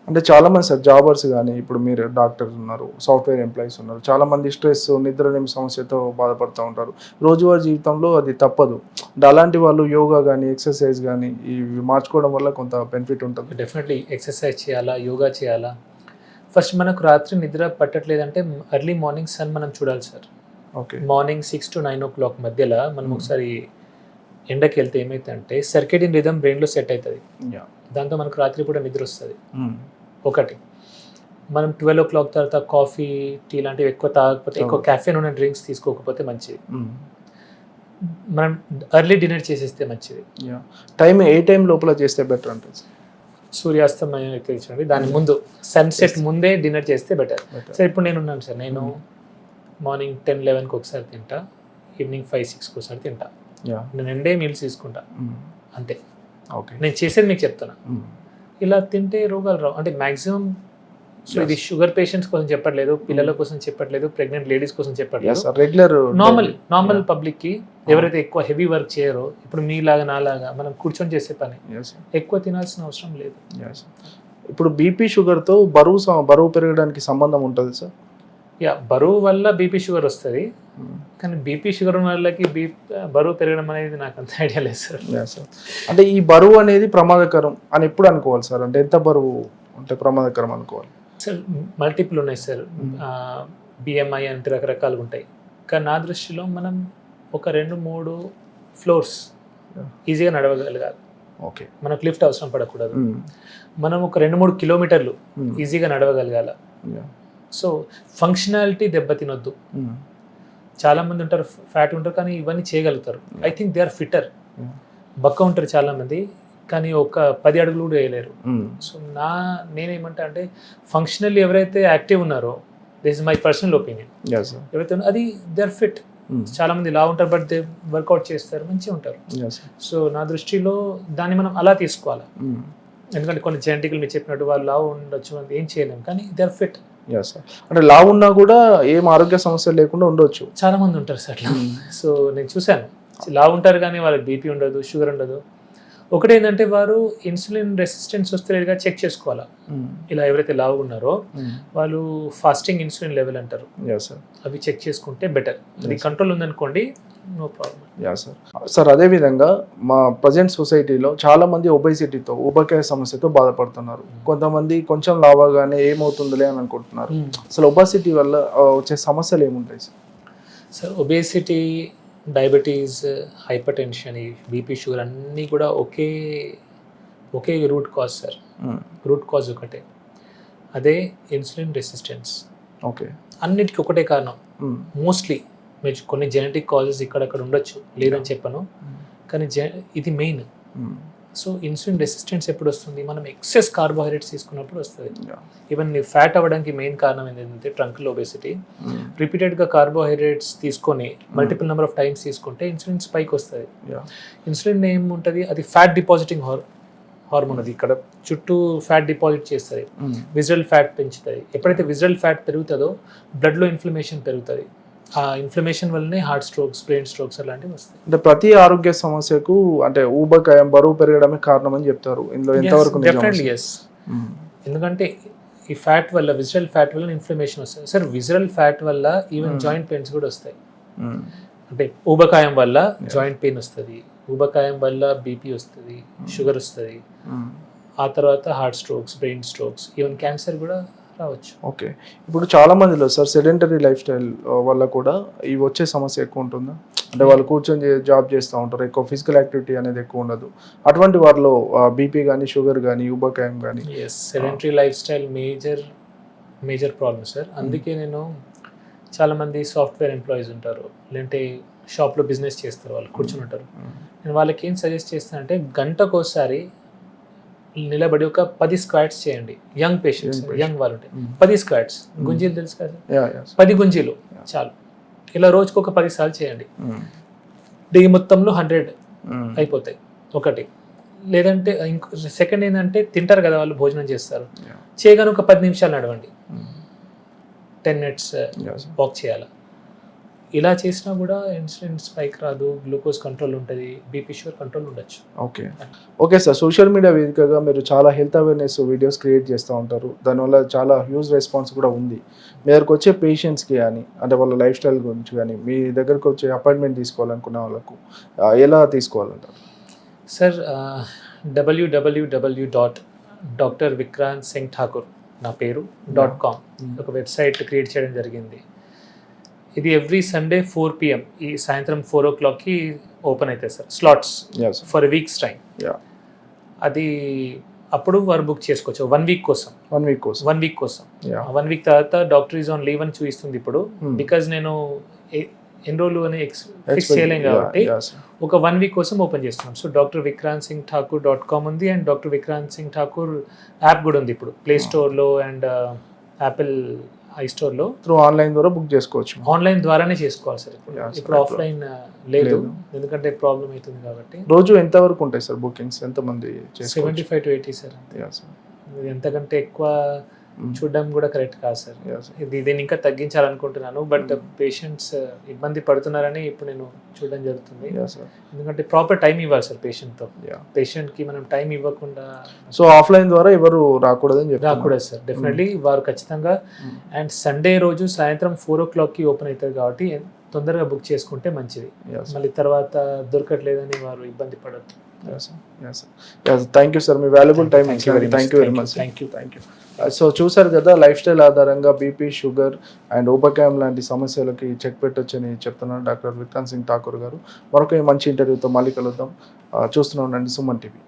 అంటే చాలామంది sir jobbers కానీ ఇప్పుడు మీరు డాక్టర్స్ ఉన్నారు, సాఫ్ట్వేర్ ఎంప్లాయీస్ ఉన్నారు, చాలామంది స్ట్రెస్ నిద్రలేమి సమస్యతో బాధపడుతూ ఉంటారు. రోజువారీ జీవితంలో అది తప్పదు. అంటే అలాంటి వాళ్ళు యోగా కానీ ఎక్సర్సైజ్ కానీ ఇవి మార్చుకోవడం వల్ల కొంత బెనిఫిట్ ఉంటుంది. డెఫినెట్లీ ఎక్సర్సైజ్ చేయాలా, యోగా చేయాలా. ఫస్ట్ మనకు రాత్రి నిద్ర పట్టట్లేదంటే ఎర్లీ మార్నింగ్ సన్ మనం చూడాలి sir. Okay. Morning 6 to 9 o'clock మధ్యలో మనం ఒకసారి ఎండకి వెళ్తే ఏమైతుందంటే సర్కేడియన్ రిథమ్ బ్రెయిన్లో సెట్ అవుతుంది. దాంతో మనకు రాత్రి కూడా నిద్ర వస్తుంది. ఒకటి మనం 12 o'clock తర్వాత కాఫీ టీ లాంటివి ఎక్కువ తాగకపోతే, ఎక్కువ క్యాఫెన్ ఉన్న డ్రింక్స్ తీసుకోకపోతే మంచిది. మనం ఎర్లీ డిన్నర్ చేసేస్తే మంచిది. టైం ఏ టైం లోపల చేస్తే బెటర్ అంటే సూర్యాస్తమయం ఎక్కించండి, దాని ముందు సన్సెట్ ముందే డిన్నర్ చేస్తే బెటర్. సార్ ఇప్పుడు నేను ఉన్నాను సార్, నేను మార్నింగ్ 10-11కి ఒకసారి తింటా, ఈవినింగ్ 5-6కి ఒకసారి తింటా. నేను 2 మీల్స్ తీసుకుంటా అంతే. ఓకే, నేను చేసేది మీకు చెప్తున్నా. ఇలా తింటే రోగాలు రావు అంటే మ్యాక్సిమం. సో ఇది షుగర్ పేషెంట్స్ కోసం చెప్పట్లేదు, పిల్లల కోసం చెప్పట్లేదు, ప్రెగ్నెంట్ లేడీస్ కోసం చెప్పట్లేదు. రెగ్యులర్ నార్మల్ పబ్లిక్ కి ఎవరైతే ఎక్కువ హెవీ వర్క్ చేయరో, ఇప్పుడు మీలాగా నాలాగా మనం కూర్చొని చేసే పని, ఎక్కువ తినాల్సిన అవసరం లేదు. ఇప్పుడు బీపీ షుగర్తో బరువు పెరగడానికి సంబంధం ఉంటుంది సార్? బరువు వల్ల బీపీ షుగర్ వస్తుంది, కానీ బీపీ షుగర్ ఉన్న వాళ్ళకి బరువు పెరగడం అనేది నాకు అంత ఐడియా లేదు సార్. అంటే ఈ బరువు అనేది ప్రమాదకరం అని ఎప్పుడు అనుకోవాలి సార్? అంటే ఎంత బరువు అంటే ప్రమాదకరం అనుకోవాలి సార్? మల్టిపుల్ ఉన్నాయి సార్, బిఎంఐ అంటే రకరకాలుగా ఉంటాయి. కానీ నా దృష్టిలో మనం ఒక 2-3 ఫ్లోర్స్ ఈజీగా నడవగలగాలి. ఓకే, మనకు లిఫ్ట్ అవసరం పడకూడదు. మనం ఒక 2-3 కిలోమీటర్లు ఈజీగా నడవగలగాల. So functionality దెబ్బతినొద్దు. చాలా మంది ఉంటారు, ఫ్యాట్ ఉంటారు, కానీ ఇవన్నీ చేయగలుగుతారు. I think they are fitter. బక్క ఉంటారు చాలా మంది, కానీ ఒక 10 అడుగులు కూడా వేయలేరు. సో నేనేమంటా అంటే ఫంక్షనల్లీ ఎవరైతే యాక్టివ్ ఉన్నారో, this is my personal opinion, ఎవరైతే అది దే ఆర్ ఫిట్. చాలా మంది లా ఉంటారు, బట్ దే వర్కౌట్ చేస్తారు, మంచిగా ఉంటారు. సో నా దృష్టిలో దాన్ని మనం అలా తీసుకోవాలి. ఎందుకంటే కొన్ని జెనెటిక్లు మీరు చెప్పినట్టు వాళ్ళు లా ఉండొచ్చు, ఏం చేయలేము, కానీ దే ఆర్ ఫిట్. అంటే లా ఉన్నా కూడా ఏం ఆరోగ్య సమస్యలు లేకుండా ఉండొచ్చు. చాలా మంది ఉంటారు సార్ అట్లా. సో నేను చూశాను, లా ఉంటారు కానీ వాళ్ళకి బీపీ ఉండదు, షుగర్ ఉండదు. ఒకటి ఏంటంటే వారు ఇన్సులిన్ రెసిస్టెన్స్ వస్తలేదుగా చెక్ చేసుకోవాలా. ఇలా ఎవరైతే లావు ఉన్నారో వాళ్ళు ఫాస్టింగ్ ఇన్సులిన్ లెవెల్ అంటారు, అవి చెక్ చేసుకుంటే బెటర్. అది కంట్రోల్ ఉందనుకోండి, నో ప్రాబ్లం. సార్ అదేవిధంగా మా ప్రజెంట్ సొసైటీలో చాలా మంది ఒబేసిటీతో, ఊబకాయ సమస్యతో బాధపడుతున్నారు. కొంతమంది కొంచెం లావగానే ఏమవుతుందిలే అని అనుకుంటున్నారు. అసలు ఒబేసిటీ వల్ల వచ్చే సమస్యలు ఏముంటాయి sir? Sir obesity, diabetes, hypertension, BP, sugar అన్నీ కూడా ఒకే root cause sir. Root cause ఒకటే, అదే ఇన్సులిన్ రెసిస్టెన్స్. ఓకే, అన్నిటికీ ఒకటే కారణం. మోస్ట్లీ మీరు కొన్ని జెనెటిక్ కాజెస్ ఇక్కడక్కడ ఉండొచ్చు, లేదని చెప్పను, కానీ ఇది మెయిన్. సో ఇన్సులిన్ రెసిస్టెన్స్ ఎప్పుడు వస్తుంది? మనం ఎక్సెస్ కార్బోహైడ్రేట్స్ తీసుకున్నప్పుడు వస్తుంది. ఈవెన్ ఫ్యాట్ అవ్వడానికి మెయిన్ కారణం ఏంటంటే ట్రంకల్ ఒబేసిటీ. రిపీటెడ్గా కార్బోహైడ్రేట్స్ తీసుకొని మల్టిపుల్ నెంబర్ ఆఫ్ టైమ్స్ తీసుకుంటే ఇన్సులిన్ స్పైక్ వస్తుంది. ఇన్సులిన్ ఏముంటుంది? అది ఫ్యాట్ డిపాజిటింగ్ హార్మోన్. అది ఇక్కడ చుట్టూ ఫ్యాట్ డిపాజిట్ చేస్తుంది, విజరల్ ఫ్యాట్ పెంచుతుంది. ఎప్పుడైతే విజరల్ ఫ్యాట్ పెరుగుతుందో బ్లడ్లో ఇన్ఫ్లమేషన్ పెరుగుతుంది. ఆ ఇన్ఫ్లమేషన్ వల్లనే హార్ట్ స్ట్రోక్స్, బ్రెయిన్ స్ట్రోక్స్ అలాంటివి వస్తాయి. అంటే ప్రతి ఆరోగ్య సమస్యకు అంటే ఊబకాయం, బరువు పెరగడమే కారణం అని చెప్తారు. ఇందులో ఎంతవరకు? Definitely yes. ఎందుకంటే ఈ ఫ్యాట్ వల్ల, విజరల్ ఫ్యాట్ వల్ల ఇన్ఫ్లమేషన్ వస్తుంది సార్. విజరల్ ఫ్యాట్ వల్ల ఈవెన్ జాయింట్ పెయిన్స్ కూడా వస్తాయి. అంటే ఊబకాయం వల్ల జాయింట్ పెయిన్ వస్తుంది, ఊబకాయం వల్ల బీపీ వస్తుంది, షుగర్ వస్తుంది, ఆ తర్వాత heart strokes, brain strokes, even cancer కూడా రావచ్చు. ఓకే, ఇప్పుడు చాలా మందిలో సార్ సెడెంటరీ లైఫ్ స్టైల్ వల్ల కూడా ఇవి వచ్చే సమస్య ఎక్కువ ఉంటుందా? అంటే వాళ్ళు కూర్చొని జాబ్ చేస్తూ ఉంటారు, ఎక్కువ ఫిజికల్ యాక్టివిటీ అనేది ఎక్కువ ఉండదు. అటువంటి వారిలో బీపీ కానీ, షుగర్ కానీ, ఊబకాయం కానీ. Sedentary life style major problem sir. అందుకే నేను చాలామంది సాఫ్ట్వేర్ ఎంప్లాయీస్ ఉంటారు, లేదంటే షాప్లో బిజినెస్ చేస్తారు, వాళ్ళు కూర్చొని ఉంటారు. నేను వాళ్ళకి ఏం సజెస్ట్ చేస్తానంటే గంటకోసారి నిలబడి ఒక 10 స్క్వాట్స్ చేయండి. యంగ్ పేషెంట్స్, యంగ్ వాళ్ళు ఉంటే 10 స్క్వాట్స్. గుంజీలు తెలుసు కదా, 10 గుంజీలు చాలు. ఇలా రోజుకు ఒక 10 సార్లు చేయండి. డే మొత్తంలో 100 అయిపోతాయి ఒకటి. లేదంటే సెకండ్ ఏంటంటే తింటారు కదా వాళ్ళు, భోజనం చేస్తారు, చేయగానే ఒక 10 నిమిషాలు నడవండి, 10 minutes వాక్ చేయాలి. ఇలా చేసినా కూడా ఇన్సులిన్ స్పైక్ రాదు, గ్లూకోజ్ కంట్రోల్ ఉంటుంది, బీపీ షుగర్ కంట్రోల్ ఉండొచ్చు. ఓకే సార్, సోషల్ మీడియా వేదికగా మీరు చాలా హెల్త్ అవేర్నెస్ వీడియోస్ క్రియేట్ చేస్తూ ఉంటారు, దానివల్ల చాలా హ్యూజ్ రెస్పాన్స్ కూడా ఉంది. మీ దగ్గరకు వచ్చే పేషెంట్స్కి కానీ అంటే వాళ్ళ లైఫ్ స్టైల్ గురించి కానీ మీ దగ్గరకు వచ్చే అపాయింట్మెంట్ తీసుకోవాలనుకున్న వాళ్ళకు ఎలా తీసుకోవాలంటారు? సార్ www.drvikrantsinghthakur నా పేరు .com ఒక వెబ్సైట్ క్రియేట్ చేయడం జరిగింది. ఇది ఎవ్రీ సండే 4 PM ఈ సాయంత్రం 4 o'clockకి ఓపెన్ అవుతాయి sir slots for weeks time. అది అప్పుడు వారు బుక్ చేసుకోవచ్చు 1 week కోసం. 1 week కోసం 1 week తర్వాత డాక్టర్ ఈజ్ ఆన్ లీవ్ అని చూపిస్తుంది ఇప్పుడు. బికాజ్ నేను ఎన్రోల్ అని ఫిక్స్ చేయలేం కాబట్టి ఒక 1 week కోసం ఓపెన్ చేస్తున్నాం. సో drvikrantsinghthakur.com ఉంది and doctor Vikrant Singh Thakur app కూడా ఉంది ఇప్పుడు ప్లే స్టోర్లో అండ్ యాపిల్ ఐ స్టోర్లో. త్రూ ఆన్లైన్ ద్వారా బుక్ చేసుకోవచ్చు. ఆన్లైన్ ద్వారానే చేసుకోవాలి సార్ ఇప్పుడు ఆఫ్లైన్ లేదు, ఎందుకంటే ప్రాబ్లం అవుతుంది కాబట్టి. రోజు ఎంత వరకు ఉంటాయి సార్ బుకింగ్స్, ఎంతమంది? 75 to 80 సార్. ఎంతకంటే ఎక్కువ చూడడం కూడా కరెక్ట్ కాదు సార్. దీన్ని ఇంకా తగ్గించాలనుకుంటున్నాను, బట్ పేషెంట్స్ ఇబ్బంది పడుతున్నారని ఇప్పుడు నేను చూడడం జరుగుతుంది. ఎందుకంటే ప్రాపర్ టైం ఇవ్వాలి సార్ పేషెంట్కి మనం టైం ఇవ్వకుండా. సో ఆఫ్లైన్ ద్వారా ఎవరు రాకూడదని చెప్పి? రాకూడదు సార్, డెఫినెట్లీ వారు ఖచ్చితంగా. అండ్ సండే రోజు సాయంత్రం 4 o'clockకి ఓపెన్ అవుతుంది కాబట్టి తొందరగా బుక్ చేసుకుంటే మంచిది. మళ్ళీ తర్వాత దొరకట్లేదని వారు ఇబ్బంది పడద్దు. Thank you sir, me valuable time. Thank you very much. Thank you. So చూసారు కదా, లైఫ్ స్టైల్ ఆధారంగా బీపీ, షుగర్ అండ్ ఊబకాయం లాంటి సమస్యలకి చెక్ పెట్టొచ్చని చెప్తున్నారు డాక్టర్ విక్రాంత్ సింగ్ ఠాకూర్ గారు. మరొక మంచి ఇంటర్వ్యూతో మళ్ళీ కలుద్దాం. చూస్తూనే ఉండండి సుమన్ టీవీ.